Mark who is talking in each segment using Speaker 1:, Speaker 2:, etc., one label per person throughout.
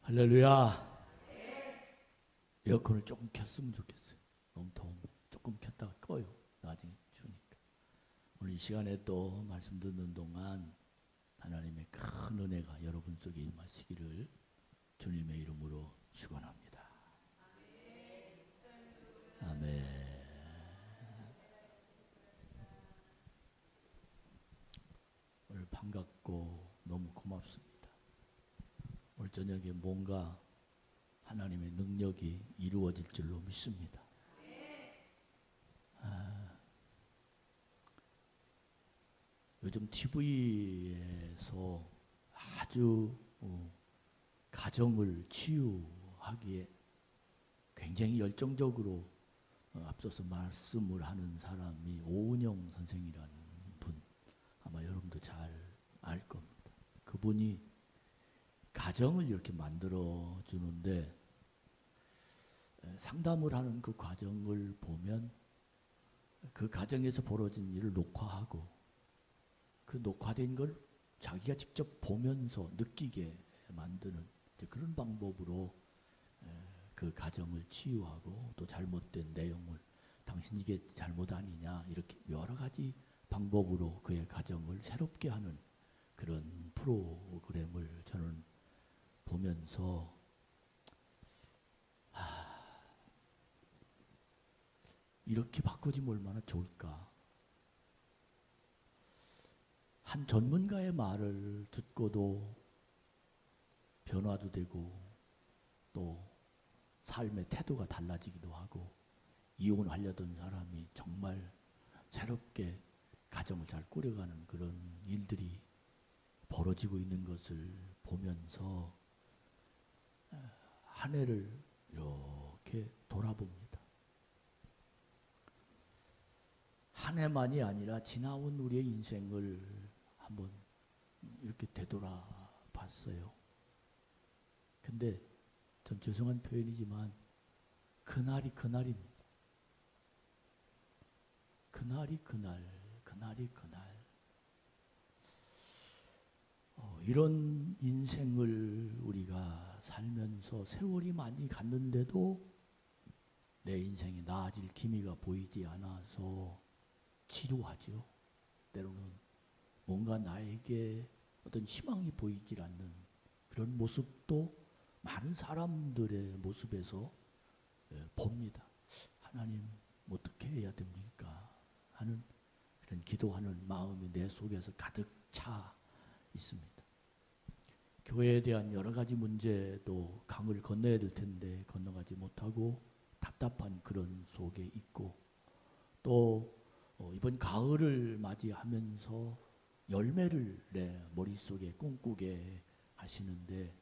Speaker 1: 할렐루야. 에어컨을 조금 켰으면 좋겠어요. 너무 더우면 조금 켰다가 꺼요. 나중에 추우니까. 오늘 이 시간에 또 말씀 듣는 동안 하나님의 큰 은혜가 여러분 속에 임하시기를 주님의 이름으로 축원합니다. 아멘. 오늘 반갑고 너무 고맙습니다. 오늘 저녁에 뭔가 하나님의 능력이 이루어질 줄로 믿습니다. 요즘 TV에서 아주 가정을 치유하기에 굉장히 열정적으로 앞서서 말씀을 하는 사람이 오은영 선생이라는 분, 아마 여러분도 잘 알 겁니다. 그분이 가정을 이렇게 만들어 주는데 상담을 하는 그 과정을 보면 그 가정에서 벌어진 일을 녹화하고 그 녹화된 걸 자기가 직접 보면서 느끼게 만드는 그런 방법으로 그 가정을 치유하고 또 잘못된 내용을 당신 이게 잘못 아니냐 이렇게 여러 가지 방법으로 그의 가정을 새롭게 하는 그런 프로그램을 저는 보면서 이렇게 바꾸지면 얼마나 좋을까. 한 전문가의 말을 듣고도 변화도 되고 또 삶의 태도가 달라지기도 하고 이혼하려던 사람이 정말 새롭게 가정을 잘 꾸려가는 그런 일들이 벌어지고 있는 것을 보면서 한 해를 이렇게 돌아봅니다. 한 해만이 아니라 지나온 우리의 인생을 한번 이렇게 되돌아봤어요. 근데 전 죄송한 표현이지만 그날이 그날입니다. 그날이 그날이 그날. 이런 인생을 우리가 살면서 세월이 많이 갔는데도 내 인생이 나아질 기미가 보이지 않아서 지루하죠. 때로는 뭔가 나에게 어떤 희망이 보이질 않는 그런 모습도 많은 사람들의 모습에서 봅니다. 하나님 어떻게 해야 됩니까? 하는 그런 기도하는 마음이 내 속에서 가득 차 있습니다. 교회에 대한 여러 가지 문제도 강을 건너야 될 텐데 건너가지 못하고 답답한 그런 속에 있고 또 이번 가을을 맞이하면서 열매를 내 머릿속에 꿈꾸게 하시는데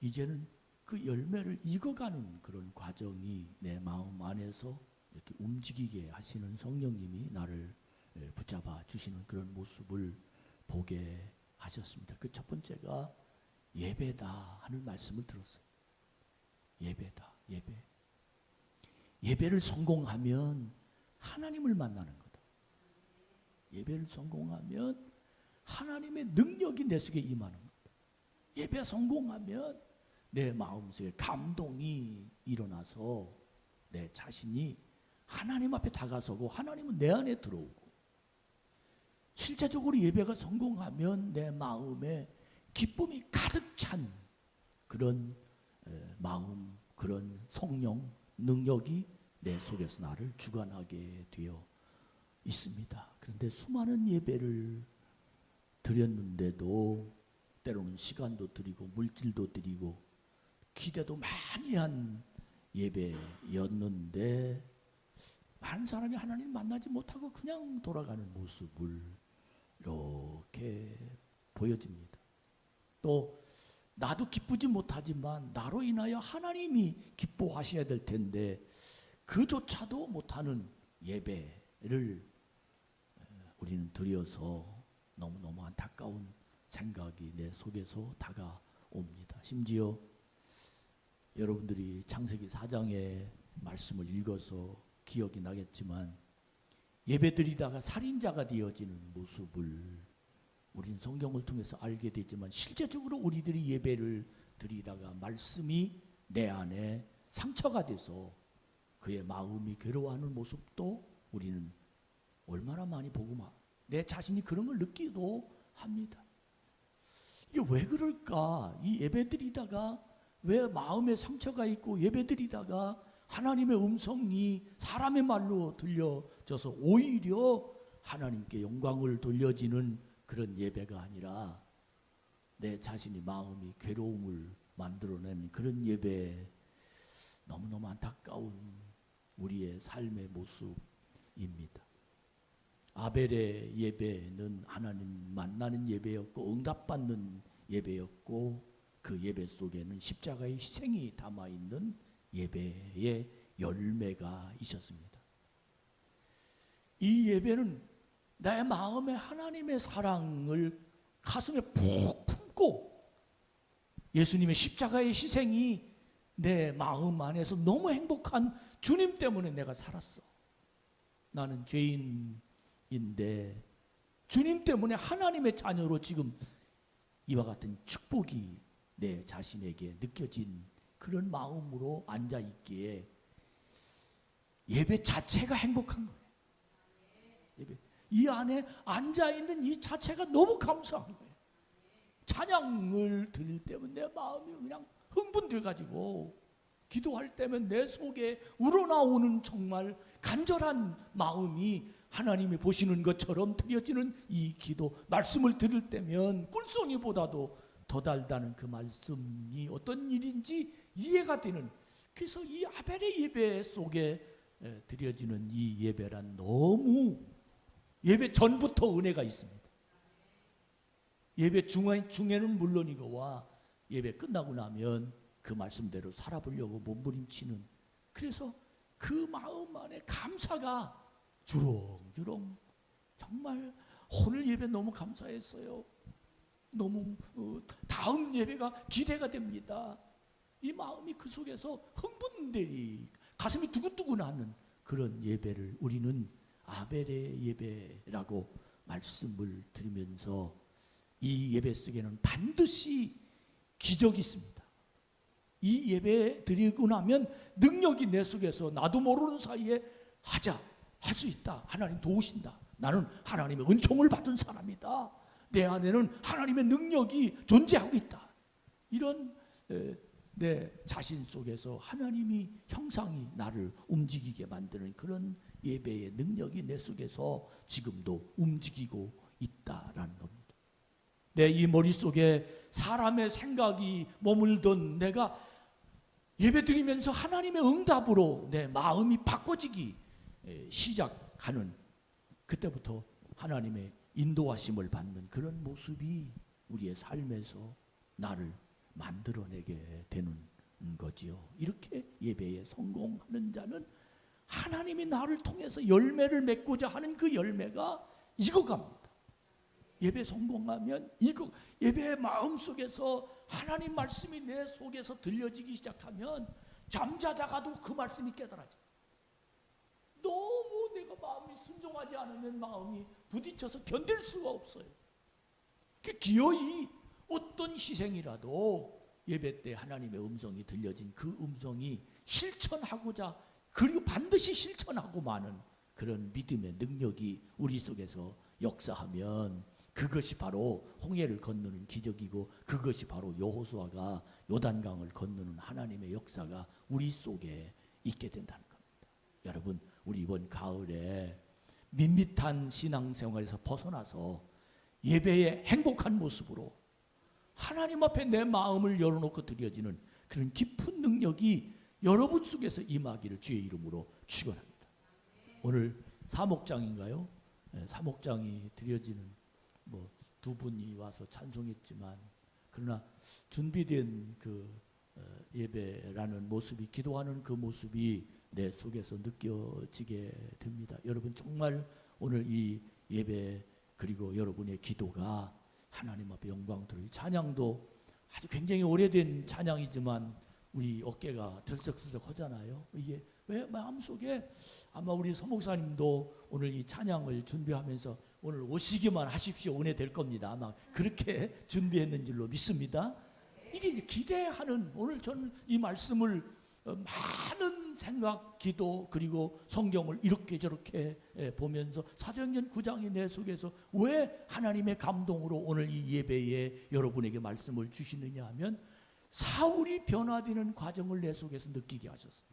Speaker 1: 이제는 그 열매를 익어가는 그런 과정이 내 마음 안에서 이렇게 움직이게 하시는 성령님이 나를 붙잡아 주시는 그런 모습을 보게 하셨습니다. 그 첫 번째가 예배다 하는 말씀을 들었어요. 예배다, 예배. 예배를 성공하면 하나님을 만나는 거다. 예배를 성공하면 하나님의 능력이 내 속에 임하는 거다. 예배 성공하면 내 마음속에 감동이 일어나서 내 자신이 하나님 앞에 다가서고 하나님은 내 안에 들어오고 실제적으로 예배가 성공하면 내 마음에 기쁨이 가득 찬 그런 마음, 그런 성령, 능력이 내 속에서 나를 주관하게 되어 있습니다. 그런데 수많은 예배를 드렸는데도 때로는 시간도 드리고 물질도 드리고 기대도 많이 한 예배였는데 많은 사람이 하나님 만나지 못하고 그냥 돌아가는 모습을 이렇게 보여집니다. 또 나도 기쁘지 못하지만 나로 인하여 하나님이 기뻐하셔야 될 텐데 그조차도 못하는 예배를 우리는 드려서 너무너무 안타까운 생각이 내 속에서 다가옵니다. 심지어 여러분들이 창세기 4장의 말씀을 읽어서 기억이 나겠지만 예배드리다가 살인자가 되어지는 모습을 우리는 성경을 통해서 알게 되지만 실제적으로 우리들이 예배를 드리다가 말씀이 내 안에 상처가 돼서 그의 마음이 괴로워하는 모습도 우리는 얼마나 많이 보고 내 자신이 그런 걸 느끼기도 합니다. 이게 왜 그럴까? 이 예배드리다가 왜 마음에 상처가 있고 예배드리다가 하나님의 음성이 사람의 말로 들려져서 오히려 하나님께 영광을 돌려지는 그런 예배가 아니라 내 자신이 마음이 괴로움을 만들어내는 그런 예배, 너무너무 안타까운 우리의 삶의 모습입니다. 아벨의 예배는 하나님 만나는 예배였고 응답받는 예배였고 그 예배 속에는 십자가의 희생이 담아있는 예배의 열매가 있었습니다. 이 예배는 내 마음에 하나님의 사랑을 가슴에 푹 품고 예수님의 십자가의 희생이 내 마음 안에서 너무 행복한 주님 때문에 내가 살았어. 나는 죄인인데 주님 때문에 하나님의 자녀로 지금 이와 같은 축복이 내 자신에게 느껴진 그런 마음으로 앉아있기에 예배 자체가 행복한 거예요. 예배. 이 안에 앉아있는 이 자체가 너무 감사한 거예요. 찬양을 드릴 때면 내 마음이 그냥 흥분돼가지고 기도할 때면 내 속에 우러나오는 정말 간절한 마음이 하나님이 보시는 것처럼 드려지는 이 기도, 말씀을 들을 때면 꿀송이보다도 더 달다는 그 말씀이 어떤 일인지 이해가 되는, 그래서 이 아벨의 예배 속에 드려지는 이 예배란 너무 예배 전부터 은혜가 있습니다. 예배 중에는 물론이거와 예배 끝나고 나면 그 말씀대로 살아보려고 몸부림치는, 그래서 그 마음 안에 감사가 주렁주렁, 정말 오늘 예배 너무 감사했어요. 너무 다음 예배가 기대가 됩니다. 이 마음이 그 속에서 흥분되리, 가슴이 두근두근하는 그런 예배를 우리는 아벨의 예배라고 말씀을 드리면서, 이 예배 속에는 반드시 기적이 있습니다. 이 예배 드리고 나면 능력이 내 속에서 나도 모르는 사이에 할 수 있다. 하나님 도우신다. 나는 하나님의 은총을 받은 사람이다. 내 안에는 하나님의 능력이 존재하고 있다. 이런 내 자신 속에서 하나님이 형상이 나를 움직이게 만드는 그런 예배의 능력이 내 속에서 지금도 움직이고 있다라는 겁니다. 내 이 머릿속에 사람의 생각이 머물던 내가 예배드리면서 하나님의 응답으로 내 마음이 바꿔지기 시작하는, 그때부터 하나님의 인도하심을 받는 그런 모습이 우리의 삶에서 나를 만들어내게 되는 거지요. 이렇게 예배에 성공하는 자는 하나님이 나를 통해서 열매를 맺고자 하는 그 열매가 익어갑니다. 예배 성공하면 예배의 마음속에서 하나님 말씀이 내 속에서 들려지기 시작하면 잠자다가도 그 말씀이 깨달아져. 너무 내가 마음이 순종하지 않으면 마음이 부딪혀서 견딜 수가 없어요. 기어이 어떤 희생이라도 예배 때 하나님의 음성이 들려진 그 음성이 실천하고자, 그리고 반드시 실천하고 마는 그런 믿음의 능력이 우리 속에서 역사하면 그것이 바로 홍해를 건너는 기적이고, 그것이 바로 여호수아가 요단강을 건너는 하나님의 역사가 우리 속에 있게 된다는 겁니다. 여러분, 우리 이번 가을에 밋밋한 신앙생활에서 벗어나서 예배의 행복한 모습으로 하나님 앞에 내 마음을 열어놓고 드려지는 그런 깊은 능력이 여러분 속에서 임하기를 주의 이름으로 축원합니다. 오늘 사목장인가요? 네, 사목장이 드려지는 두 분이 와서 찬송했지만, 그러나 준비된 그 예배라는 모습이, 기도하는 그 모습이 내 속에서 느껴지게 됩니다. 여러분, 정말 오늘 이 예배 그리고 여러분의 기도가 하나님 앞에 영광 돌리고, 찬양도 아주 굉장히 오래된 찬양이지만 우리 어깨가 들썩들썩 하잖아요. 이게 왜 마음속에, 아마 우리 서목사님도 오늘 이 찬양을 준비하면서 오늘 오시기만 하십시오 은혜 될 겁니다. 아마 그렇게 준비했는 줄로 믿습니다. 이게 이제 기대하는, 오늘 저는 이 말씀을 많은 생각, 기도, 그리고 성경을 이렇게 저렇게 보면서 사도행전 9장이 내 속에서 왜 하나님의 감동으로 오늘 이 예배에 여러분에게 말씀을 주시느냐 하면, 사울이 변화되는 과정을 내 속에서 느끼게 하셨어요.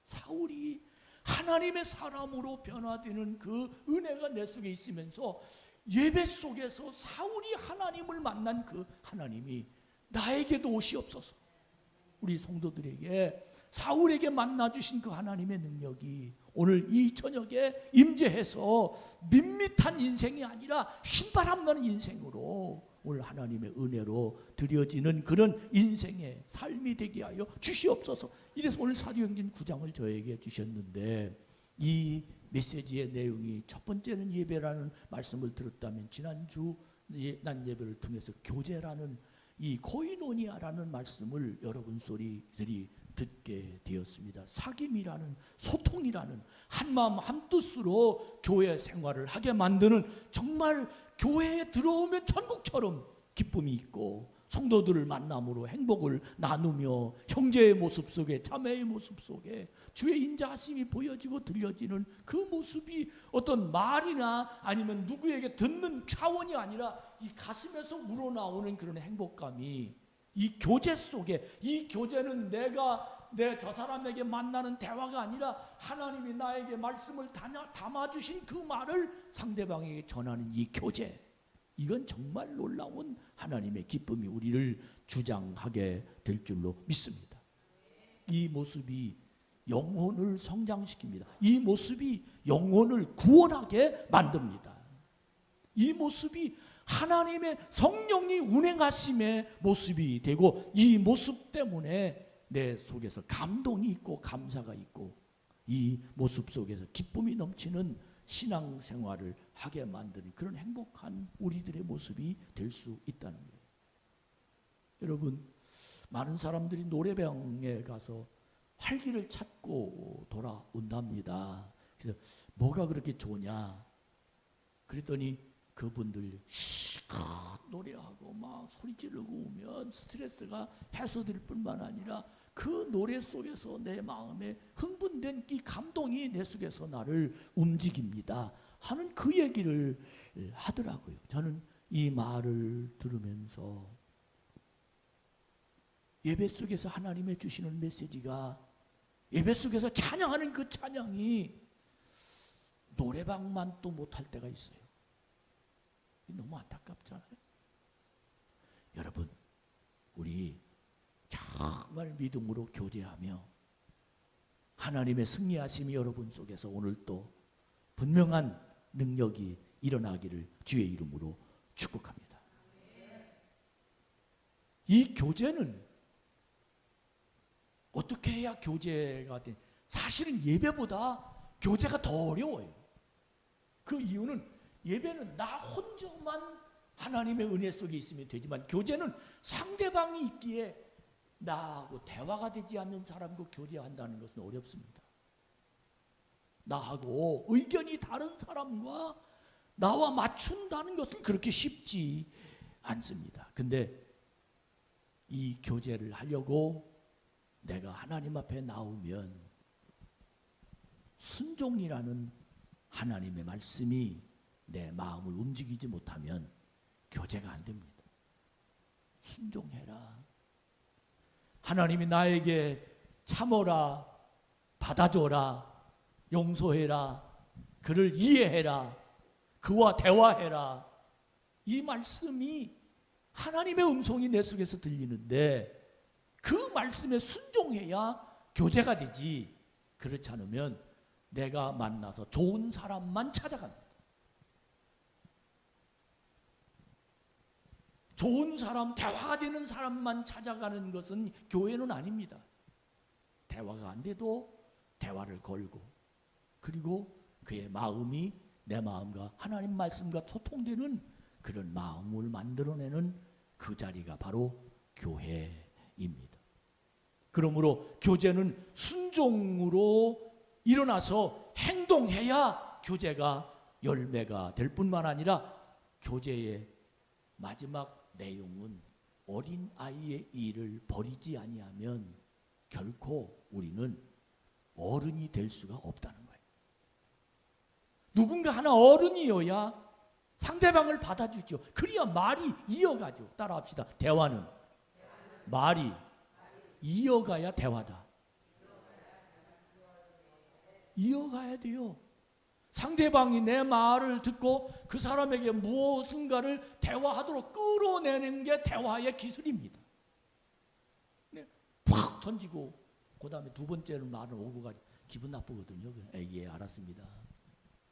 Speaker 1: 사울이 하나님의 사람으로 변화되는 그 은혜가 내 속에 있으면서 예배 속에서 사울이 하나님을 만난 그 하나님이 나에게도 오시옵소서. 우리 성도들에게 사울에게 만나주신 그 하나님의 능력이 오늘 이 저녁에 임재해서 밋밋한 인생이 아니라 신바람 나는 인생으로 오늘 하나님의 은혜로 드려지는 그런 인생의 삶이 되게 하여 주시옵소서. 이래서 오늘 사도행전 9장을 저에게 주셨는데, 이 메시지의 내용이 첫 번째는 예배라는 말씀을 들었다면, 지난주 낮 예배를 통해서 교제라는 이 코이노니아라는 말씀을 여러분 소리들이 듣게 되었습니다. 사귐이라는, 소통이라는, 한마음 한뜻으로 교회 생활을 하게 만드는, 정말 교회에 들어오면 천국처럼 기쁨이 있고 성도들을 만남으로 행복을 나누며 형제의 모습 속에, 자매의 모습 속에 주의 인자하심이 보여지고 들려지는 그 모습이 어떤 말이나 아니면 누구에게 듣는 차원이 아니라 이 가슴에서 우러나오는 그런 행복감이 이 교제 속에, 이 교제는 내가 저 사람에게 만나는 대화가 아니라 하나님이 나에게 말씀을 담아주신 그 말을 상대방에게 전하는 이 교제, 이건 정말 놀라운 하나님의 기쁨이 우리를 주장하게 될 줄로 믿습니다. 이 모습이 영혼을 성장시킵니다. 이 모습이 영혼을 구원하게 만듭니다. 이 모습이 하나님의 성령이 운행하심의 모습이 되고, 이 모습 때문에 내 속에서 감동이 있고 감사가 있고 이 모습 속에서 기쁨이 넘치는 신앙생활을 하게 만드는 그런 행복한 우리들의 모습이 될 수 있다는 거예요. 여러분, 많은 사람들이 노래방에 가서 활기를 찾고 돌아온답니다. 그래서 뭐가 그렇게 좋냐? 그랬더니 그분들 시컷 노래하고 막 소리 지르고 오면 스트레스가 해소될 뿐만 아니라 그 노래 속에서 내 마음에 흥분된 이 감동이 내 속에서 나를 움직입니다 하는 그 얘기를 하더라고요. 저는 이 말을 들으면서 예배 속에서 하나님의 주시는 메시지가, 예배 속에서 찬양하는 그 찬양이 노래방만 또 못할 때가 있어요. 너무 안타깝잖아요. 여러분, 우리 정말 믿음으로 교제하며 하나님의 승리하심이 여러분 속에서 오늘 또 분명한 능력이 일어나기를 주의 이름으로 축복합니다. 이 교제는 어떻게 해야 교제가 돼? 사실은 예배보다 교제가 더 어려워요. 그 이유는 예배는 나 혼자만 하나님의 은혜 속에 있으면 되지만, 교제는 상대방이 있기에 나하고 대화가 되지 않는 사람과 교제한다는 것은 어렵습니다. 나하고 의견이 다른 사람과 나와 맞춘다는 것은 그렇게 쉽지 않습니다. 근데 이 교제를 하려고 내가 하나님 앞에 나오면 순종이라는 하나님의 말씀이 내 마음을 움직이지 못하면 교제가 안 됩니다. 순종해라. 하나님이 나에게 참어라, 받아줘라, 용서해라, 그를 이해해라, 그와 대화해라. 이 말씀이 하나님의 음성이 내 속에서 들리는데 그 말씀에 순종해야 교제가 되지, 그렇지 않으면 내가 만나서 좋은 사람만 찾아갑니다. 좋은 사람, 대화가 되는 사람만 찾아가는 것은 교회는 아닙니다. 대화가 안 돼도 대화를 걸고, 그리고 그의 마음이 내 마음과 하나님 말씀과 소통되는 그런 마음을 만들어내는 그 자리가 바로 교회입니다. 그러므로 교제는 순종으로 일어나서 행동해야 교제가 열매가 될 뿐만 아니라 교제의 마지막 내용은 어린 아이의 일을 버리지 아니하면 결코 우리는 어른이 될 수가 없다는 거예요. 누군가 하나 어른이어야 상대방을 받아주죠. 그래야 말이 이어가죠. 따라합시다. 대화는 말이 이어가야 대화다. 이어가야 돼요. 상대방이 내 말을 듣고 그 사람에게 무엇인가를 대화하도록 끌어내는 게 대화의 기술입니다. 네, 팍 던지고 그 다음에 두 번째는 말을 오고 가지고 기분 나쁘거든요. 예, 알았습니다.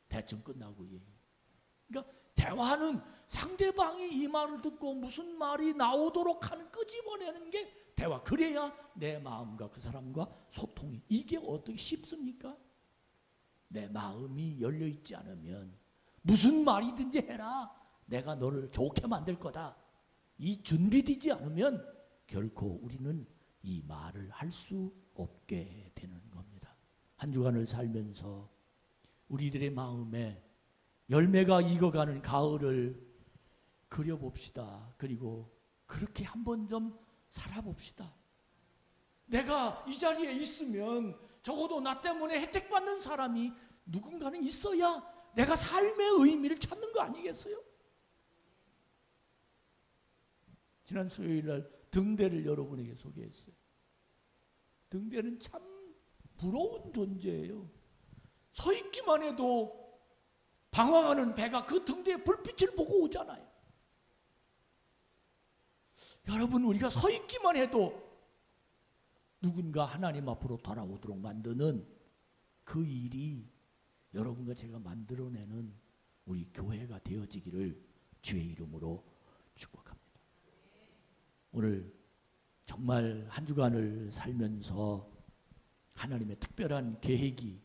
Speaker 1: 대충 끝나고 예. 그러니까 대화는 상대방이 이 말을 듣고 무슨 말이 나오도록 하는 끄집어내는 게 대화. 그래야 내 마음과 그 사람과 소통이. 이게 어떻게 쉽습니까? 내 마음이 열려있지 않으면 무슨 말이든지 해라. 내가 너를 좋게 만들 거다. 이 준비되지 않으면 결코 우리는 이 말을 할 수 없게 되는 겁니다. 한 주간을 살면서 우리들의 마음에 열매가 익어가는 가을을 그려봅시다. 그리고 그렇게 한번 좀 살아봅시다. 내가 이 자리에 있으면 적어도 나 때문에 혜택받는 사람이 누군가는 있어야 내가 삶의 의미를 찾는 거 아니겠어요? 지난 수요일 날 등대를 여러분에게 소개했어요. 등대는 참 부러운 존재예요. 서 있기만 해도 방황하는 배가 그 등대의 불빛을 보고 오잖아요. 여러분, 우리가 서 있기만 해도 누군가 하나님 앞으로 돌아오도록 만드는 그 일이 여러분과 제가 만들어내는 우리 교회가 되어지기를 주의 이름으로 축복합니다. 오늘 정말 한 주간을 살면서 하나님의 특별한 계획이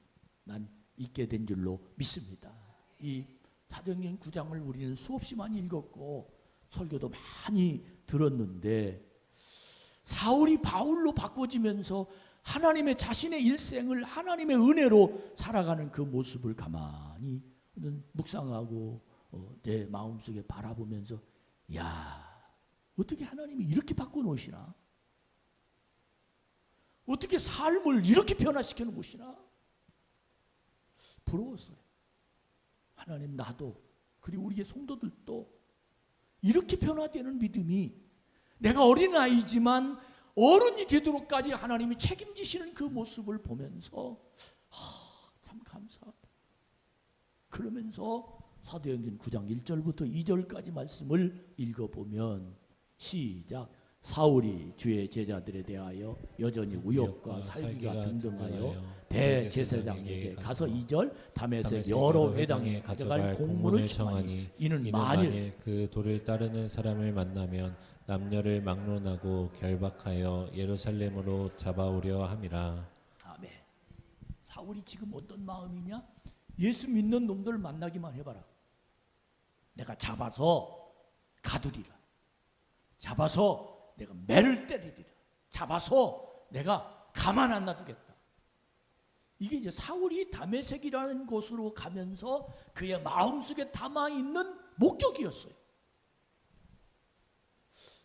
Speaker 1: 난 있게 된 줄로 믿습니다. 이 사도행전 9장을 우리는 수없이 많이 읽었고 설교도 많이 들었는데 사울이 바울로 바꿔지면서 하나님의 자신의 일생을 하나님의 은혜로 살아가는 그 모습을 가만히 묵상하고 내 마음속에 바라보면서 야, 어떻게 하나님이 이렇게 바꿔놓으시나? 어떻게 삶을 이렇게 변화시켜 놓으시나? 부러웠어요. 하나님, 나도 그리고 우리의 성도들도 이렇게 변화되는 믿음이, 내가 어린아이지만 어른이 되도록까지 하나님이 책임지시는 그 모습을 보면서 참 감사하다. 그러면서 사도행전 9장 1절부터 2절까지 말씀을 읽어보면 시작. 사울이 주의 제자들에 대하여 여전히 우욕과 살기가 등등하여 대제사장에게 가서 2절 다메섹 여러 회당에 가져갈 공문을 청하니 이는 만일
Speaker 2: 그 도를 따르는 사람을 만나면 남녀를 막론하고 결박하여 예루살렘으로 잡아오려 함이라.
Speaker 1: 아멘. 사울이 지금 어떤 마음이냐? 예수 믿는 놈들 만나기만 해봐라. 내가 잡아서 가두리라. 잡아서 내가 매를 때리리라. 잡아서 내가 가만 안 놔두겠다. 이게 이제 사울이 다메섹이라는 곳으로 가면서 그의 마음속에 담아있는 목적이었어요.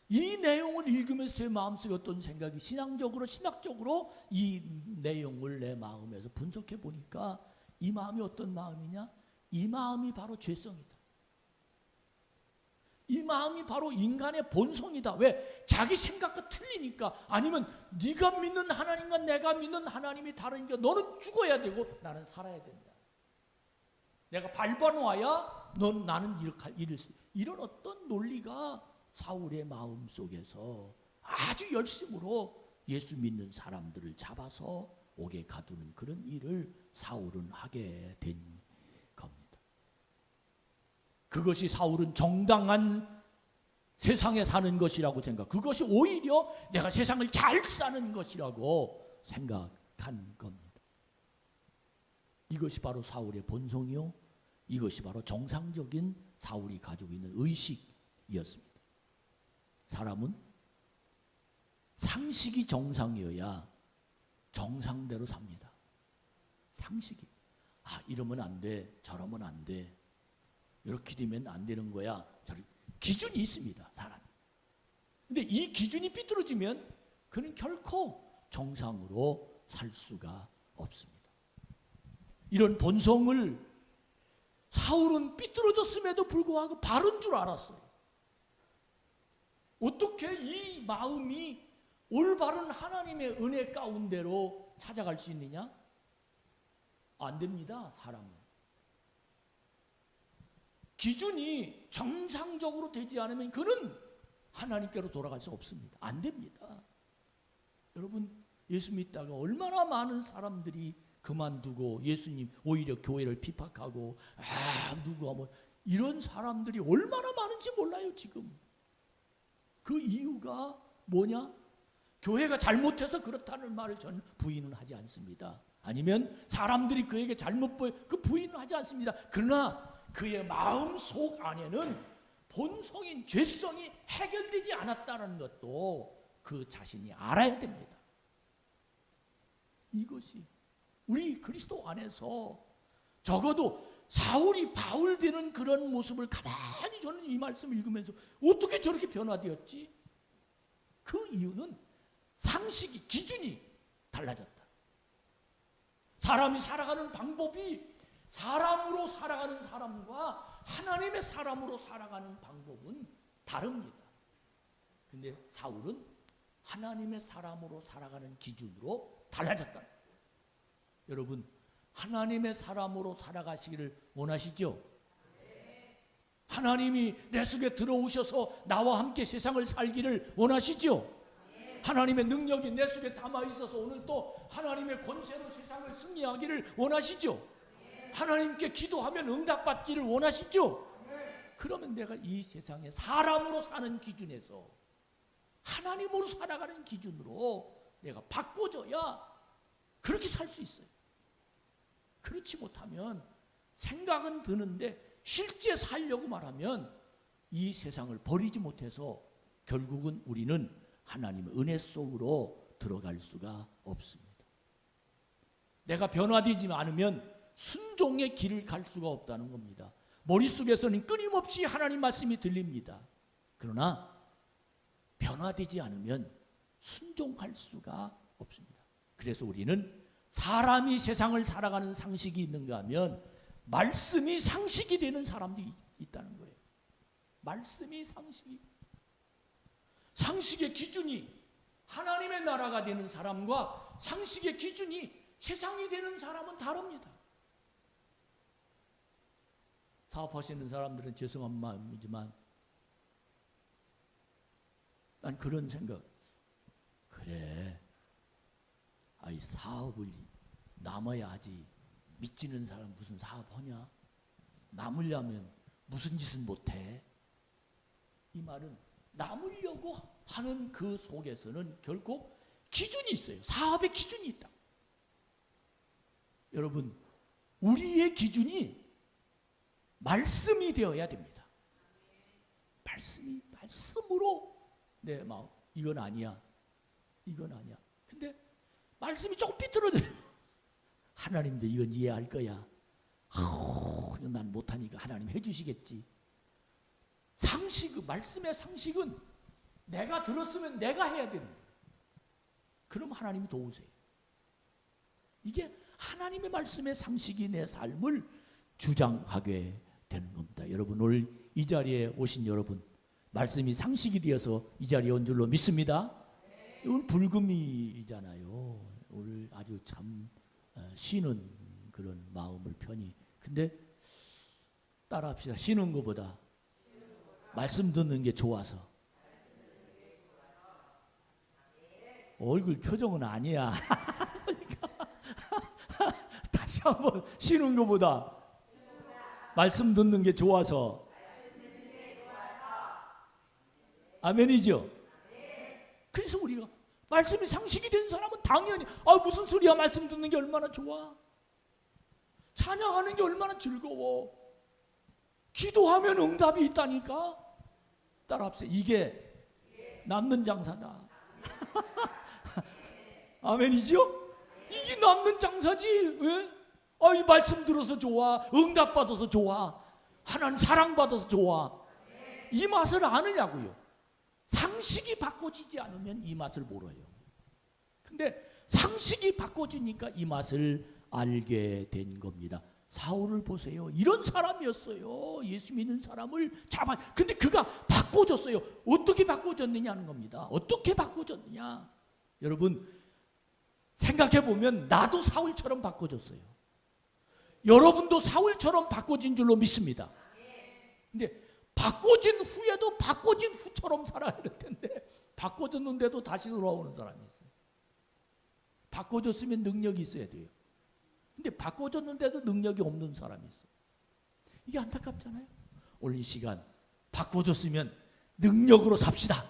Speaker 1: 이 내용을 읽으면서 제 마음속에 어떤 생각이 신학적으로 이 내용을 내 마음에서 분석해 보니까 이 마음이 어떤 마음이냐? 이 마음이 바로 죄성이다. 이 마음이 바로 인간의 본성이다. 왜? 자기 생각과 틀리니까. 아니면 네가 믿는 하나님과 내가 믿는 하나님이 다르니까 너는 죽어야 되고 나는 살아야 된다. 내가 밟아놓아야 나는 이럴 수. 이런 어떤 논리가 사울의 마음 속에서 아주 열심으로 예수 믿는 사람들을 잡아서 옥에 가두는 그런 일을 사울은 하게 된 겁니다. 그것이 사울은 정당한 세상에 사는 것이라고 생각. 그것이 오히려 내가 세상을 잘 사는 것이라고 생각한 겁니다. 이것이 바로 사울의 본성이요. 이것이 바로 정상적인 사울이 가지고 있는 의식이었습니다. 사람은 상식이 정상이어야 정상대로 삽니다. 상식이. 이러면 안 돼. 저러면 안 돼. 이렇게 되면 안 되는 거야. 기준이 있습니다. 사람. 근데 이 기준이 삐뚤어지면 그는 결코 정상으로 살 수가 없습니다. 이런 본성을 사울은 삐뚤어졌음에도 불구하고 바른 줄 알았어요. 어떻게 이 마음이 올바른 하나님의 은혜 가운데로 찾아갈 수 있느냐? 안 됩니다, 사람은. 기준이 정상적으로 되지 않으면 그는 하나님께로 돌아갈 수 없습니다. 안 됩니다. 여러분, 예수 믿다가 얼마나 많은 사람들이 그만두고 예수님 오히려 교회를 핍박하고 누구가 뭐 이런 사람들이 얼마나 많은지 몰라요, 지금. 그 이유가 뭐냐? 교회가 잘못해서 그렇다는 말을 저는 부인은 하지 않습니다. 아니면 사람들이 그에게 잘못 보여 그 부인은 하지 않습니다. 그러나 그의 마음 속 안에는 본성인 죄성이 해결되지 않았다는 것도 그 자신이 알아야 됩니다. 이것이 우리 그리스도 안에서 적어도 사울이 바울 되는 그런 모습을 가만히 저는 이 말씀을 읽으면서 어떻게 저렇게 변화되었지? 그 이유는 상식이, 기준이 달라졌다. 사람이 살아가는 방법이 사람으로 살아가는 사람과 하나님의 사람으로 살아가는 방법은 다릅니다. 근데 사울은 하나님의 사람으로 살아가는 기준으로 달라졌다. 여러분, 하나님의 사람으로 살아가시기를 원하시죠? 하나님이 내 속에 들어오셔서 나와 함께 세상을 살기를 원하시죠? 하나님의 능력이 내 속에 담아 있어서 오늘 또 하나님의 권세로 세상을 승리하기를 원하시죠? 하나님께 기도하면 응답받기를 원하시죠? 그러면 내가 이 세상에 사람으로 사는 기준에서 하나님으로 살아가는 기준으로 내가 바꿔줘야 그렇게 살 수 있어요. 그렇지 못하면 생각은 드는데 실제 살려고 말하면 이 세상을 버리지 못해서 결국은 우리는 하나님의 은혜 속으로 들어갈 수가 없습니다. 내가 변화되지 않으면 순종의 길을 갈 수가 없다는 겁니다. 머릿속에서는 끊임없이 하나님 말씀이 들립니다. 그러나 변화되지 않으면 순종할 수가 없습니다. 그래서 우리는 사람이 세상을 살아가는 상식이 있는가 하면 말씀이 상식이 되는 사람들이 있다는 거예요. 말씀이 상식의 기준이 하나님의 나라가 되는 사람과 상식의 기준이 세상이 되는 사람은 다릅니다. 사업하시는 사람들은 죄송한 마음이지만 난 그런 생각, 그래, 아이 사업을 남아야 하지, 믿지는 사람 무슨 사업하냐? 남으려면 무슨 짓은 못해? 이 말은 남으려고 하는 그 속에서는 결국 기준이 있어요. 사업의 기준이 있다. 여러분, 우리의 기준이 말씀이 되어야 됩니다. 말씀으로 내 마음, 이건 아니야, 이건 아니야. 근데 말씀이 조금 삐뚤어져요. 하나님도 이건 이해할 거야. 난 못하니까 하나님 해주시겠지. 말씀의 상식은 내가 들었으면 내가 해야 되는 거예요. 그럼 하나님이 도우세요. 이게 하나님의 말씀의 상식이 내 삶을 주장하게 되는 겁니다. 여러분, 오늘 이 자리에 오신 여러분, 말씀이 상식이 되어서 이 자리에 온 줄로 믿습니다. 이건 불금이잖아요. 오늘 아주 참 쉬는 그런 마음을 편히. 근데 따라합시다. 쉬는 것보다 말씀 듣는 게 좋아서. 얼굴 표정은 아니야. 다시 한번, 쉬는 것보다 말씀 듣는 게 좋아서. 아멘이죠? 그래서 우리가 말씀이 상식이 된 사람은 당연히 무슨 소리야, 말씀 듣는 게 얼마나 좋아, 찬양하는 게 얼마나 즐거워, 기도하면 응답이 있다니까. 따라합시다. 이게 남는 장사다. 아멘이죠? 이게 남는 장사지. 왜? 이 말씀 들어서 좋아, 응답받아서 좋아, 하나님 사랑받아서 좋아, 이 맛을 아느냐고요. 상식이 바꿔지지 않으면 이 맛을 몰라요. 근데 상식이 바꿔지니까 이 맛을 알게 된 겁니다. 사울을 보세요. 이런 사람이었어요. 예수 믿는 사람을 잡아. 근데 그가 바꿔줬어요. 어떻게 바꿔줬느냐 하는 겁니다. 어떻게 바꿔줬느냐. 여러분 생각해 보면 나도 사울처럼 바꿔줬어요. 여러분도 사울처럼 바꿔진 줄로 믿습니다. 근데 바꿔진 후에도 바꿔진 후처럼 살아야 될 텐데 바꿔줬는데도 다시 돌아오는 사람이 있어요. 바꿔줬으면 능력이 있어야 돼요. 근데 바꿔줬는데도 능력이 없는 사람이 있어요. 이게 안타깝잖아요. 오늘 이 시간 바꿔줬으면 능력으로 삽시다.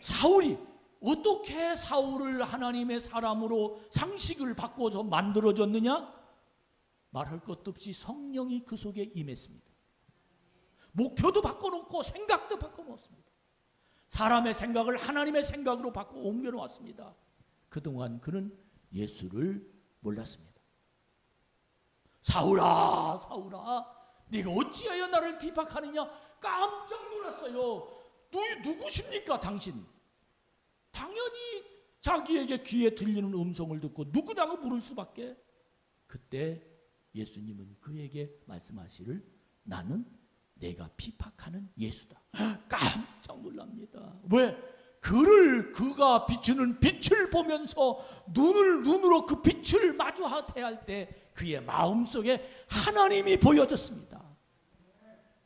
Speaker 1: 사울이 어떻게 사울을 하나님의 사람으로 상식을 바꿔서 만들어줬느냐? 말할 것도 없이 성령이 그 속에 임했습니다. 목표도 바꿔놓고 생각도 바꿔놓았습니다. 사람의 생각을 하나님의 생각으로 바꿔 옮겨놓았습니다. 그동안 그는 예수를 몰랐습니다. 사울아, 사울아, 네가 어찌하여 나를 비박하느냐? 깜짝 놀랐어요. 누구십니까 당신? 당연히 자기에게 귀에 들리는 음성을 듣고 누구냐고 물을 수밖에. 그때 예수님은 그에게 말씀하시를 나는 내가 피박하는 예수다. 깜짝 놀랍니다. 왜? 그가 비추는 빛을 보면서 눈으로 그 빛을 마주해야 할 때 그의 마음속에 하나님이 보여졌습니다.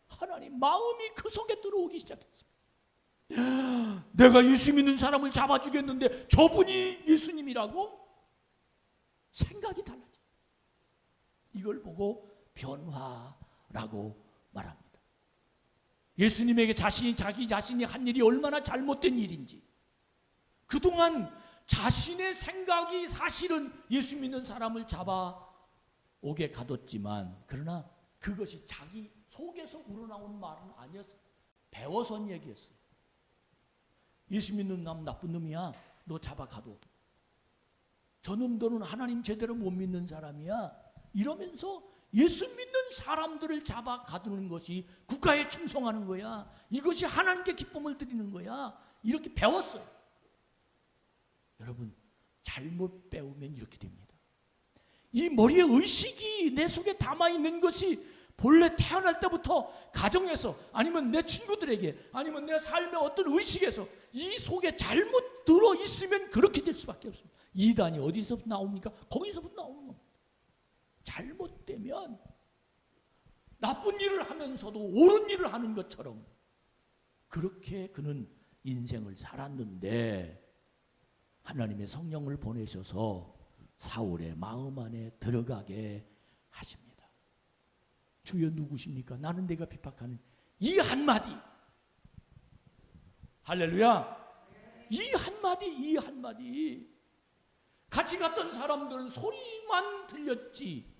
Speaker 1: 하나님 마음이 그 속에 들어오기 시작했습니다. 내가 예수 믿는 사람을 잡아 주겠는데 저분이 예수님이라고? 생각이 달라져. 이걸 보고 변화라고 말합니다. 예수님에게 자기 자신이 한 일이 얼마나 잘못된 일인지, 그동안 자신의 생각이 사실은 예수 믿는 사람을 잡아오게 가뒀지만, 그러나 그것이 자기 속에서 우러나온 말은 아니었어요. 배워선 얘기였어요. 예수 믿는 남 나쁜 놈이야. 너 잡아가도. 저놈들은 하나님 제대로 못 믿는 사람이야. 이러면서 예수 믿는 사람들을 잡아 가두는 것이 국가에 충성하는 거야. 이것이 하나님께 기쁨을 드리는 거야. 이렇게 배웠어요. 여러분, 잘못 배우면 이렇게 됩니다. 이 머리에 의식이 내 속에 담아있는 것이 본래 태어날 때부터 가정에서, 아니면 내 친구들에게, 아니면 내 삶의 어떤 의식에서 이 속에 잘못 들어있으면 그렇게 될 수밖에 없습니다. 이단이 어디서부터 나옵니까? 거기서부터 나오는 겁니다. 잘못되면 나쁜 일을 하면서도 옳은 일을 하는 것처럼 그렇게 그는 인생을 살았는데, 하나님의 성령을 보내셔서 사울의 마음 안에 들어가게 하십니다. 주여 누구십니까? 나는 내가 핍박하는 이 한마디. 할렐루야. 이 한마디. 같이 갔던 사람들은 소리만 들렸지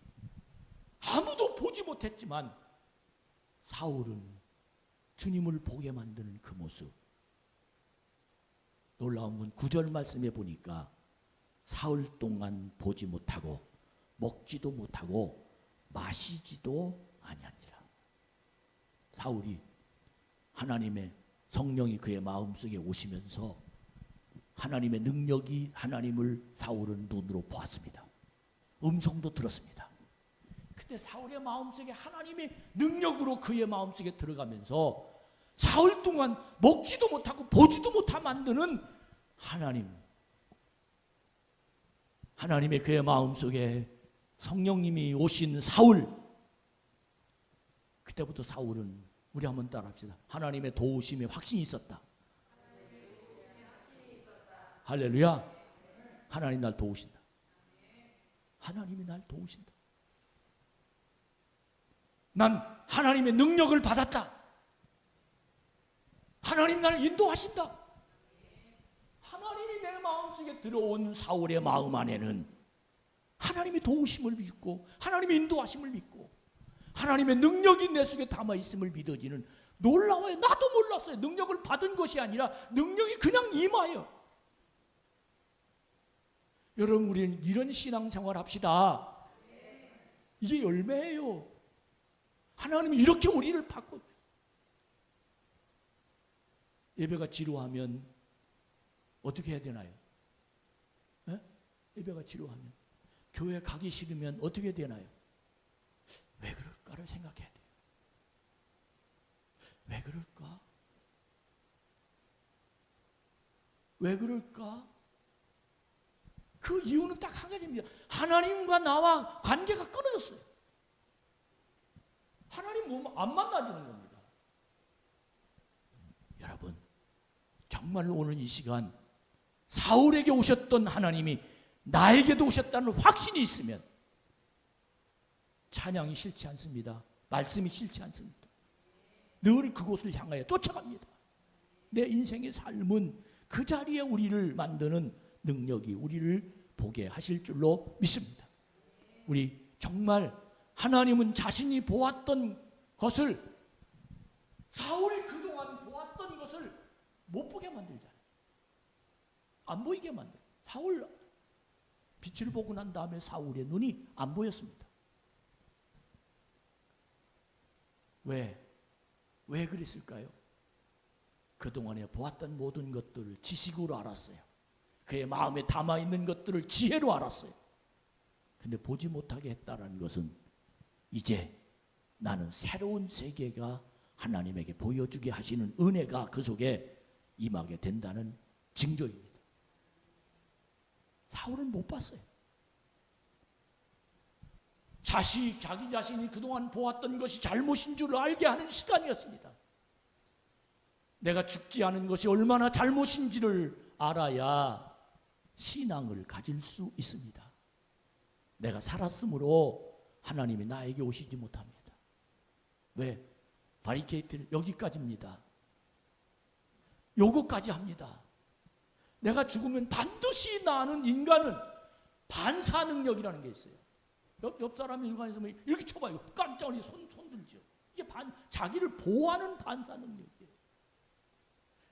Speaker 1: 아무도 보지 못했지만, 사울은 주님을 보게 만드는 그 모습. 놀라운 건 9절 말씀에 보니까 사흘 동안 보지 못하고 먹지도 못하고 마시지도 아니한지라. 사울이 하나님의 성령이 그의 마음속에 오시면서 하나님의 능력이, 하나님을 사울은 눈으로 보았습니다. 음성도 들었습니다. 그때 사울의 마음속에 하나님의 능력으로 그의 마음속에 들어가면서 사흘 동안 먹지도 못하고 보지도 못하 만드는 하나님의 그의 마음속에 성령님이 오신 사울. 그때부터 사울은, 우리 한번 따라합시다. 하나님의 도우심에 확신이 있었다. 할렐루야. 하나님 날 도우신다. 하나님이 날 도우신다. 난 하나님의 능력을 받았다. 하나님 날 인도하신다. 하나님이 내 마음속에 들어온 사울의 마음 안에는 하나님의 도우심을 믿고, 하나님의 인도하심을 믿고, 하나님의 능력이 내 속에 담아있음을 믿어지는, 놀라워요. 나도 몰랐어요. 능력을 받은 것이 아니라 능력이 그냥 임하여. 여러분, 우리는 이런 신앙생활 합시다. 이게 열매예요. 하나님이 이렇게 우리를 바꿔. 예배가 지루하면 어떻게 해야 되나요? 예? 예배가 지루하면, 교회 가기 싫으면 어떻게 되나요? 왜 그럴까를 생각해야 돼요. 왜 그럴까? 왜 그럴까? 그 이유는 딱 한 가지입니다. 하나님과 나와 관계가 끊어졌어요. 하나님 몸 안 만나지는 겁니다. 여러분, 정말로 오늘 이 시간 사울에게 오셨던 하나님이 나에게도 오셨다는 확신이 있으면 찬양이 싫지 않습니다. 말씀이 싫지 않습니다. 늘 그곳을 향하여 쫓아갑니다. 내 인생의 삶은 그 자리에 우리를 만드는 능력이 우리를 보게 하실 줄로 믿습니다. 우리 정말 하나님은 자신이 보았던 것을, 사울이 그동안 보았던 것을 못 보게 만들잖아요. 안 보이게 만들어요. 사울, 빛을 보고 난 다음에 사울의 눈이 안 보였습니다. 왜 그랬을까요? 그동안에 보았던 모든 것들을 지식으로 알았어요. 그의 마음에 담아있는 것들을 지혜로 알았어요. 근데 보지 못하게 했다는 것은 이제 나는 새로운 세계가 하나님에게 보여주게 하시는 은혜가 그 속에 임하게 된다는 징조입니다. 사울은 못 봤어요. 자기 자신이 그동안 보았던 것이 잘못인 줄 알게 하는 시간이었습니다. 내가 죽지 않은 것이 얼마나 잘못인지를 알아야 신앙을 가질 수 있습니다. 내가 살았으므로 하나님이 나에게 오시지 못합니다. 왜? 바리케이트를 여기까지입니다. 요거까지 합니다. 내가 죽으면 반드시 나는 인간은 반사 능력이라는 게 있어요. 옆 사람이 인간에서 이렇게 쳐봐요. 깜짝 놀라서 손 들죠. 이게 자기를 보호하는 반사 능력이에요.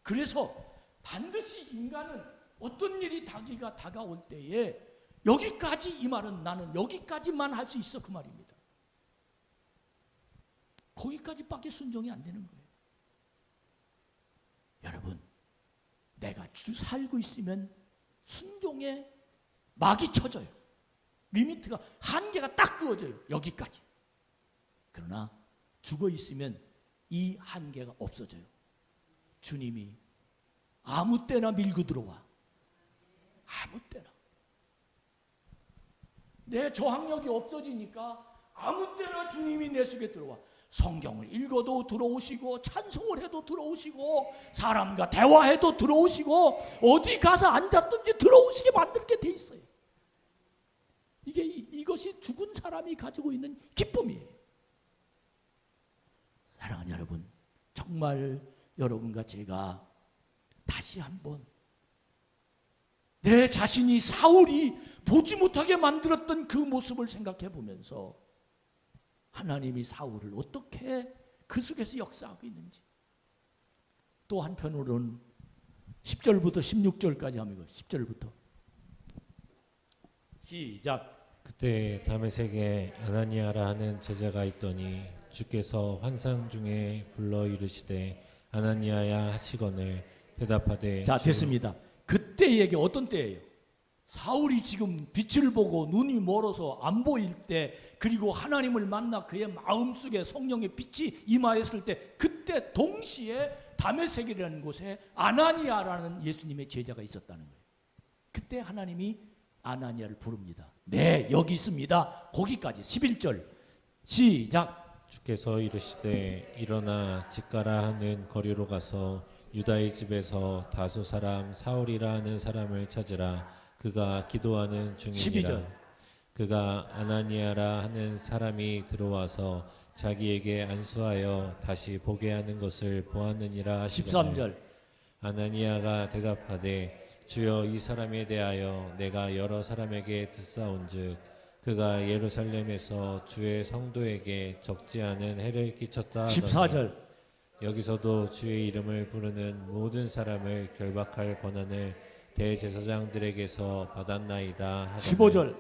Speaker 1: 그래서 반드시 인간은 어떤 일이 자기가 다가올 때에 여기까지, 이 말은 나는 여기까지만 할 수 있어, 그 말입니다. 거기까지밖에 순종이 안 되는 거예요. 여러분, 내가 살고 있으면 순종에 막이 쳐져요. 리미트가, 한계가 딱 그어져요. 여기까지. 그러나 죽어 있으면 이 한계가 없어져요. 주님이 아무 때나 밀고 들어와. 아무 때나. 내 저항력이 없어지니까 아무 때나 주님이 내 속에 들어와. 성경을 읽어도 들어오시고, 찬송을 해도 들어오시고, 사람과 대화해도 들어오시고, 어디 가서 앉았든지 들어오시게 만들게 돼 있어요. 이것이 죽은 사람이 가지고 있는 기쁨이에요. 사랑하는 여러분, 정말 여러분과 제가 다시 한번 내 자신이 사울이 보지 못하게 만들었던 그 모습을 생각해 보면서 하나님이 사울을 어떻게 그 속에서 역사하고 있는지, 또 한편으로는 10절부터 16절까지 하면 10절부터 시작.
Speaker 2: 그때 다메섹에 아나니아라 하는 제자가 있더니 주께서 환상 중에 불러 이르시되 아나니아야 하시거늘 대답하되.
Speaker 1: 자, 됐습니다. 그때 얘기 어떤 때예요? 사울이 지금 빛을 보고 눈이 멀어서 안 보일 때, 그리고 하나님을 만나 그의 마음속에 성령의 빛이 임하였을 때, 그때 동시에 다메섹이라는 곳에 아나니아라는 예수님의 제자가 있었다는 거예요. 그때 하나님이 아나니아를 부릅니다. 네, 여기 있습니다. 거기까지 11절 시작.
Speaker 2: 주께서 이르시되 일어나 직가라 하는 거리로 가서 유다의 집에서 다소 사람 사울이라 하는 사람을 찾으라. 그가 기도하는 중이니라.
Speaker 1: 12절.
Speaker 2: 그가 아나니아라 하는 사람이 들어와서 자기에게 안수하여 다시 보게 하는 것을 보았느니라 하시거늘.
Speaker 1: 13절.
Speaker 2: 아나니아가 대답하되 주여, 이 사람에 대하여 내가 여러 사람에게 듣사온즉 그가 예루살렘에서 주의 성도에게 적지 않은 해를 끼쳤다 하더니
Speaker 1: 14절.
Speaker 2: 여기서도 주의 이름을 부르는 모든 사람을 결박할 권한을 대제사장들에게서 받았나이다 하더니
Speaker 1: 15절.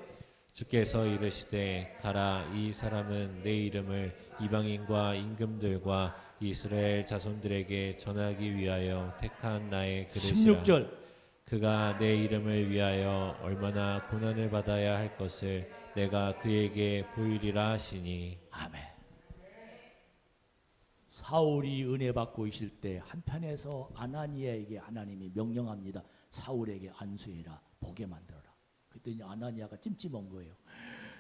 Speaker 2: 주께서 이르시되 가라 이 사람은 내 이름을 이방인과 임금들과 이스라엘 자손들에게 전하기 위하여 택한 나의 그릇이라.
Speaker 1: 16절
Speaker 2: 그가 내 이름을 위하여 얼마나 고난을 받아야 할 것을 내가 그에게 보이리라 하시니.
Speaker 1: 아멘. 사울이 은혜 받고 있을 때 한편에서 아나니아에게 하나님이 명령합니다. 사울에게 안수해라, 보게 만들어라. 그랬더니 아나니아가 찜찜한 거예요.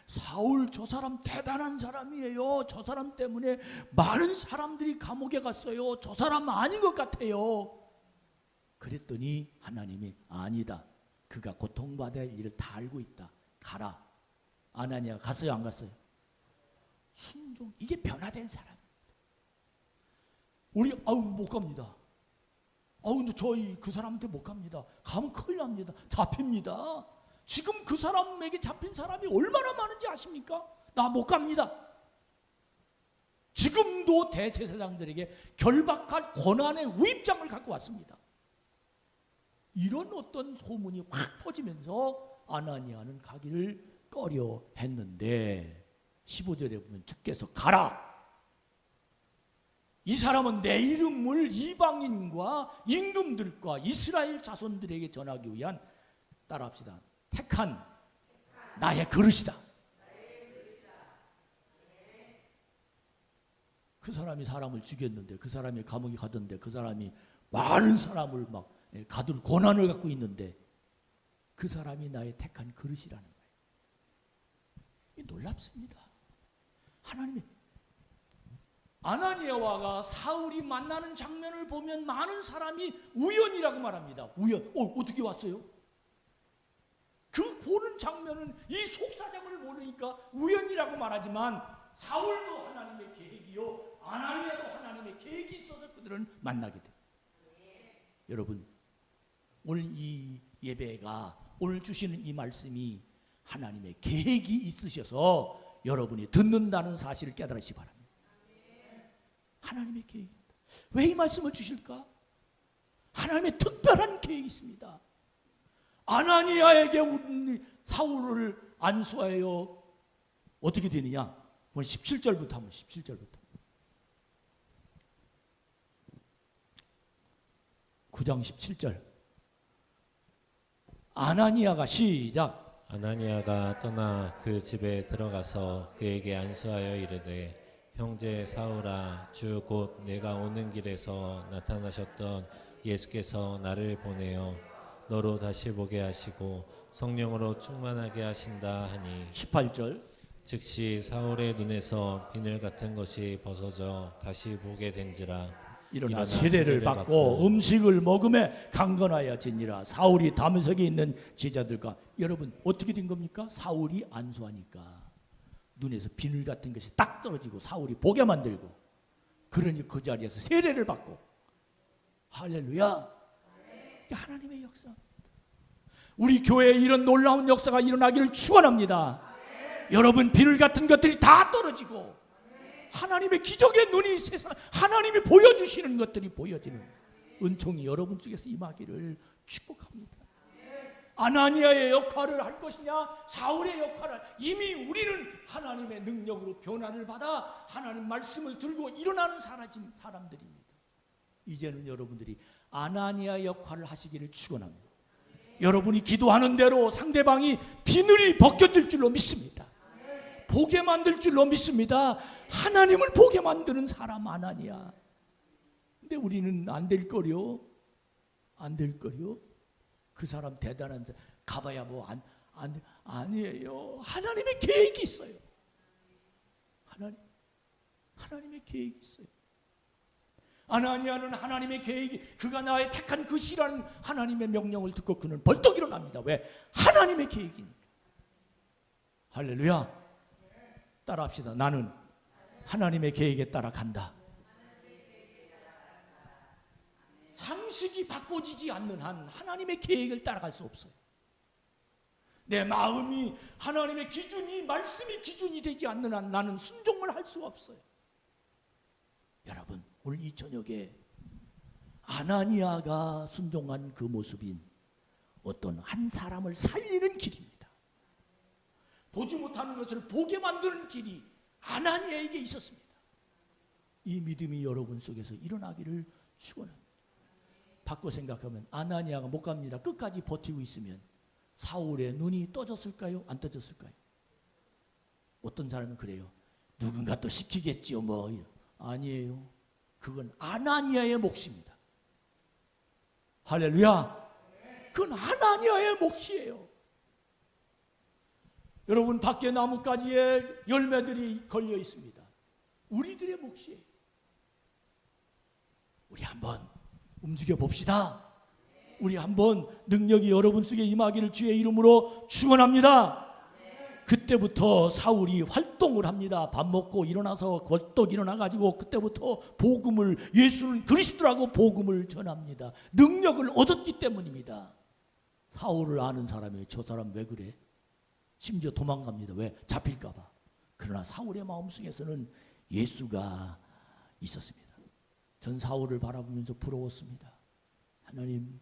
Speaker 1: 사울 저 사람 대단한 사람이에요. 저 사람 때문에 많은 사람들이 감옥에 갔어요. 저 사람 아닌 것 같아요. 그랬더니 하나님이 아니다. 그가 고통받을 일을 다 알고 있다. 가라. 아나니아가 갔어요, 안 갔어요? 순종. 이게 변화된 사람. 우리 못 갑니다. 근데 저희 그 사람한테 못 갑니다. 가면 큰일 납니다. 잡힙니다. 지금 그 사람에게 잡힌 사람이 얼마나 많은지 아십니까? 나 못 갑니다. 지금도 대제사장들에게 결박할 권한의 우입장을 갖고 왔습니다. 이런 어떤 소문이 확 퍼지면서 아나니아는 가기를 꺼려 했는데 15절에 보면 주께서 가라. 이 사람은 내 이름을 이방인과 임금들과 이스라엘 자손들에게 전하기 위한, 따라합시다, 택한 나의 그릇이다. 그 사람이 사람을 죽였는데, 그 사람이 감옥에 가던데, 그 사람이 많은 사람을 막 가둘 권한을 갖고 있는데 그 사람이 나의 택한 그릇이라는 거예요. 이 놀랍습니다. 하나님이 아나니아와 사울이 만나는 장면을 보면 많은 사람이 우연이라고 말합니다. 우연. 어떻게 왔어요? 그 보는 장면은 이 속사정을 모르니까 우연이라고 말하지만 사울도 하나님의 계획이요, 아나니아도 하나님의 계획이 있어서 그들은 만나게 돼요. 여러분, 오늘 이 예배가, 오늘 주시는 이 말씀이 하나님의 계획이 있으셔서 여러분이 듣는다는 사실을 깨달으시기 바랍니다. 하나님의 계획입니다. 왜 이 말씀을 주실까? 하나님의 특별한 계획이 있습니다. 아나니아에게 사울을 안수하여 어떻게 되느냐? 17절부터 한번 17절부터. 9장 17절. 아나니아가 시작.
Speaker 2: 아나니아가 떠나 그 집에 들어가서 그에게 안수하여 이르되 형제 사울아, 주 곧 내가 오는 길에서 나타나셨던 예수께서 나를 보내어 너로 다시 보게 하시고 성령으로 충만하게 하신다 하니.
Speaker 1: 18절.
Speaker 2: 즉시 사울의 눈에서 비늘 같은 것이 벗어져 다시 보게 된지라.
Speaker 1: 일어나 세례를 받고 음식을 먹음에 강건하여지니라. 사울이 다메섹에 있는 제자들과, 여러분 어떻게 된 겁니까? 사울이 안수하니까 눈에서 비늘 같은 것이 딱 떨어지고 사울이 보게 만들고, 그러니 그 자리에서 세례를 받고. 할렐루야. 이게 하나님의 역사입니다. 우리 교회에 이런 놀라운 역사가 일어나기를 축원합니다. 여러분, 비늘 같은 것들이 다 떨어지고 하나님의 기적의 눈이 세상, 하나님이 보여주시는 것들이 보여지는 은총이 여러분 속에서 임하기를 축복합니다. 아나니아의 역할을 할 것이냐, 사울의 역할을, 이미 우리는 하나님의 능력으로 변화를 받아 하나님 말씀을 들고 일어나는 사람들입니다. 이제는 여러분들이 아나니아 역할을 하시기를 축원합니다. 여러분이 기도하는 대로 상대방이 비늘이 벗겨질 줄로 믿습니다. 보게 만들 줄로 믿습니다. 하나님을 보게 만드는 사람 아나니아. 근데 우리는 안 될 거려. 안 될 거려. 그 사람 대단한, 가봐야 뭐 아니에요. 하나님의 계획이 있어요. 하나님의 계획이 있어요. 아나니아는 하나님의 계획이, 그가 나의 택한 그시라는 하나님의 명령을 듣고 그는 벌떡 일어납니다. 왜? 하나님의 계획이니까. 할렐루야. 따라합시다. 나는 하나님의 계획에 따라 간다. 상식이 바꿔지지 않는 한 하나님의 계획을 따라갈 수 없어요. 내 마음이 하나님의 기준이, 말씀이 기준이 되지 않는 한 나는 순종을 할 수 없어요. 여러분, 오늘 이 저녁에 아나니아가 순종한 그 모습인 어떤 한 사람을 살리는 길입니다. 보지 못하는 것을 보게 만드는 길이 아나니아에게 있었습니다. 이 믿음이 여러분 속에서 일어나기를 축원합니다. 바꿔 생각하면 아나니아가 못 갑니다. 끝까지 버티고 있으면 사울의 눈이 떠졌을까요? 안 떠졌을까요? 어떤 사람은 그래요. 누군가 또 시키겠지요 뭐. 아니에요. 그건 아나니아의 몫입니다. 할렐루야. 그건 아나니아의 몫이에요. 여러분 밖에 나뭇가지에 열매들이 걸려 있습니다. 우리들의 몫이에요. 우리 한번 움직여 봅시다. 우리 한번 능력이 여러분 속에 임하기를 주의 이름으로 축원합니다. 그때부터 사울이 활동을 합니다. 밥 먹고 일어나서 벌떡 일어나가지고 그때부터 복음을, 예수는 그리스도라고 복음을 전합니다. 능력을 얻었기 때문입니다. 사울을 아는 사람이 저 사람 왜 그래? 심지어 도망갑니다. 왜? 잡힐까 봐. 그러나 사울의 마음속에서는 예수가 있었습니다. 전 사울을 바라보면서 부러웠습니다. 하나님,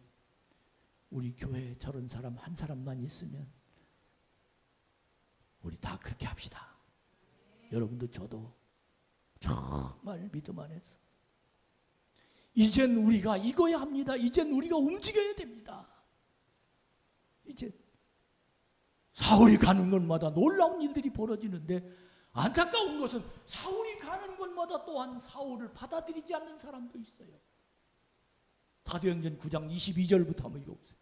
Speaker 1: 우리 교회에 저런 사람 한 사람만 있으면 우리 다 그렇게 합시다. 여러분도 저도 정말 믿음 안에서 이젠 우리가 이거야 합니다. 이젠 우리가 움직여야 됩니다. 이제 사울이 가는 곳마다 놀라운 일들이 벌어지는데 안타까운 것은 사울이 가는 곳마다 또한 사울을 받아들이지 않는 사람도 있어요. 사도행전 9장 22절부터 한번 읽어보세요.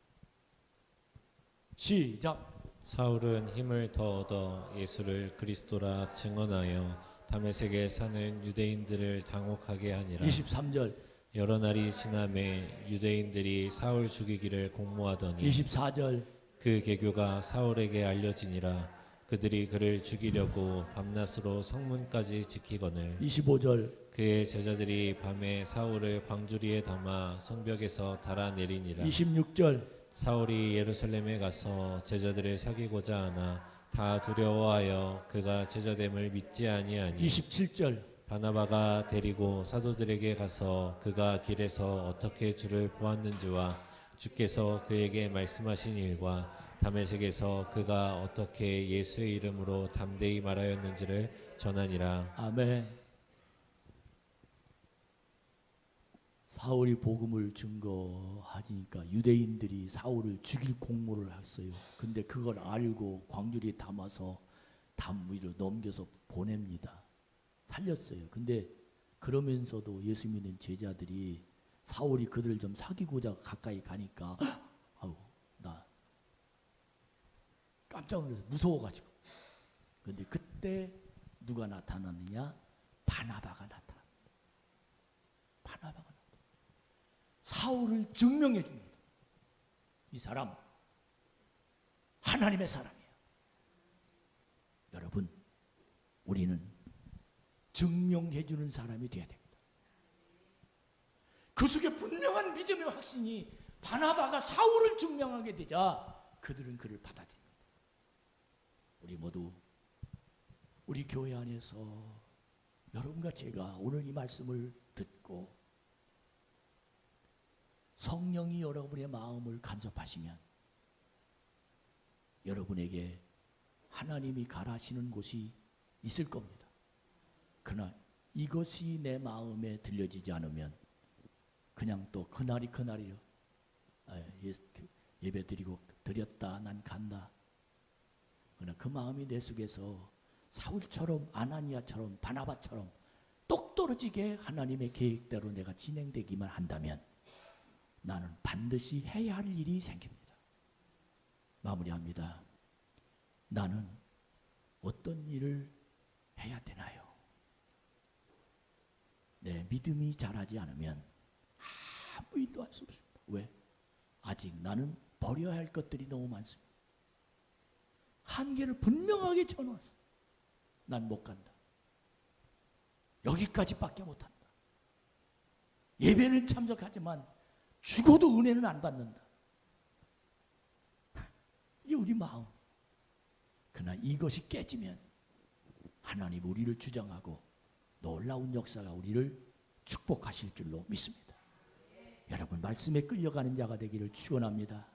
Speaker 1: 시작.
Speaker 2: 사울은 힘을 더 얻어 예수를 그리스도라 증언하여 다메섹에 사는 유대인들을 당혹하게 하니라.
Speaker 1: 23절.
Speaker 2: 여러 날이 지나매 유대인들이 사울 죽이기를 공모하더니
Speaker 1: 24절.
Speaker 2: 그 계교가 사울에게 알려지니라. 그들이 그를 죽이려고 밤낮으로 성문까지 지키거늘
Speaker 1: 25절.
Speaker 2: 그의 제자들이 밤에 사울을 광주리에 담아 성벽에서 달아내리니라.
Speaker 1: 26절.
Speaker 2: 사울이 예루살렘에 가서 제자들을 사귀고자 하나 다 두려워하여 그가 제자됨을 믿지 아니하니
Speaker 1: 27절.
Speaker 2: 바나바가 데리고 사도들에게 가서 그가 길에서 어떻게 주를 보았는지와 주께서 그에게 말씀하신 일과 다메섹에서 그가 어떻게 예수의 이름으로 담대히 말하였는지를 전하니라.
Speaker 1: 아멘. 사울이 복음을 증거하니까 유대인들이 사울을 죽일 공모를 했어요. 근데 그걸 알고 광주리에 담아서 담 위로 넘겨서 보냅니다. 살렸어요. 근데 그러면서도 예수 믿는 제자들이 사울이 그들을 좀 사귀고자 가까이 가니까 아우 나 깜짝 놀라서 무서워가지고. 근데 그때 누가 나타났느냐? 바나바가 나타납니다. 바나바가 나타납니다. 사울을 증명해 줍니다. 이 사람 하나님의 사람이에요. 여러분, 우리는 증명해 주는 사람이 되어야 됩니다. 그 속에 분명한 믿음의 확신이 바나바가 사울을 증명하게 되자 그들은 그를 받아들입니다. 우리 모두 우리 교회 안에서 여러분과 제가 오늘 이 말씀을 듣고 성령이 여러분의 마음을 간섭하시면 여러분에게 하나님이 가라시는 곳이 있을 겁니다. 그러나 이것이 내 마음에 들려지지 않으면 그냥 또 그날이요. 예배 드리고 드렸다 난 간다. 그러나 그 마음이 내 속에서 사울처럼 아나니아처럼 바나바처럼 똑떨어지게 하나님의 계획대로 내가 진행되기만 한다면 나는 반드시 해야 할 일이 생깁니다. 마무리합니다. 나는 어떤 일을 해야 되나요? 내 믿음이 자라지 않으면 아무 일도 할 수 없습니다. 왜? 아직 나는 버려야 할 것들이 너무 많습니다. 한계를 분명하게 쳐놓았어요. 난 못 간다. 여기까지밖에 못한다. 예배는 참석하지만 죽어도 은혜는 안 받는다. 이게 우리 마음. 그러나 이것이 깨지면 하나님 우리를 주장하고 놀라운 역사가 우리를 축복하실 줄로 믿습니다. 여러분 말씀에 끌려가는 자가 되기를 축원합니다.